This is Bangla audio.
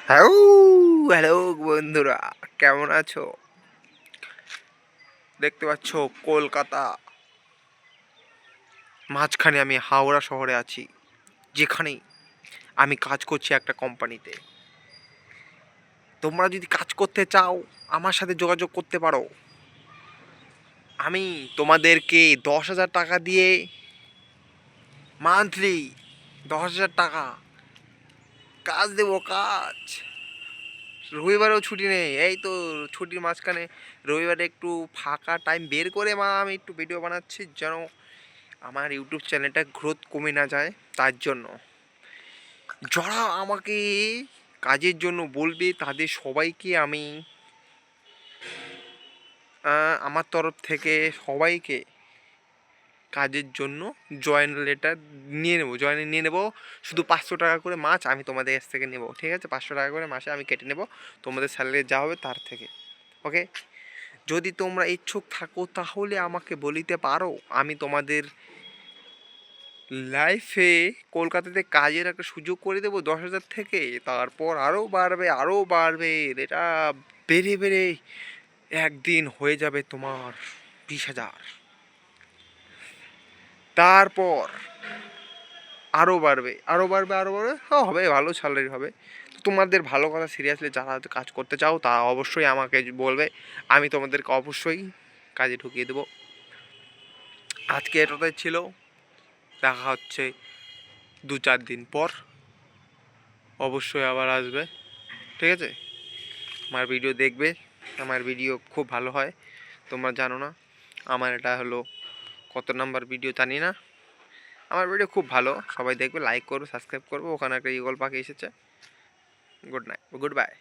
হ্যালো হ্যালো বন্ধুরা, কেমন আছো? দেখতে পাচ্ছ কলকাতা মাঝখানে আমি হাওড়া শহরে আছি, যেখানে আমি কাজ করছি একটা কোম্পানিতে। তোমরা যদি কাজ করতে চাও আমার সাথে যোগাযোগ করতে পারো। আমি তোমাদেরকে 10,000 টাকা দিয়ে মান্থলি 10,000 টাকা কাজ দেবো। কাজ রবিবারেও ছুটি নেই, এই তো ছুটির মাঝখানে রবিবারে একটু ফাঁকা টাইম বের করে আমি একটু ভিডিও বানাচ্ছি, যেন আমার ইউটিউব চ্যানেলটা গ্রোথ কমে না যায়। তার জন্য যারা আমাকে কাজের জন্য বলবে তাদের সবাইকে আমি আমার তরফ থেকে সবাইকে কাজের জন্য জয়েন নিয়ে নেবো। শুধু 500 টাকা করে মাছ আমি তোমাদের কাছ থেকে নেবো, ঠিক আছে? 500 টাকা করে মাসে আমি কেটে নেবো তোমাদের স্যালারি যা হবে তার থেকে। ওকে, যদি তোমরা ইচ্ছুক থাকো তাহলে আমাকে বলিতে পারো। আমি তোমাদের লাইফে কলকাতাতে কাজের একটা সুযোগ করে দেবো 10,000 থেকে। তারপর আরও বাড়বে, আরও বাড়বে, এটা বেড়ে বেড়ে একদিন হয়ে যাবে তোমার 20,000। তারপর আরও বাড়বে, আরও বাড়বে, আরও বাড়বে, হ্যাঁ হবে, ভালো স্যালারি হবে। তো তোমাদের ভালো কথা, সিরিয়াসলি যারা কাজ করতে চাও তারা অবশ্যই আমাকে বলবে, আমি তোমাদেরকে অবশ্যই কাজে ঢুকিয়ে দেবো। আজকে এটাতে ছিল, দেখা হচ্ছে 2-4 দিন পর। অবশ্যই আবার আসবে, ঠিক আছে? আমার ভিডিও দেখবে, আমার ভিডিও খুব ভালো হয়। তোমরা জানো না আমার এটা হলো কত নাম্বার ভিডিও জানি না, আমার ভিডিও খুব ভালো। সবাই দেখবে, লাইক করবে, সাবস্ক্রাইব করবে। ওখানে একটা ইগল পাখি এসেছে। Good night, good bye.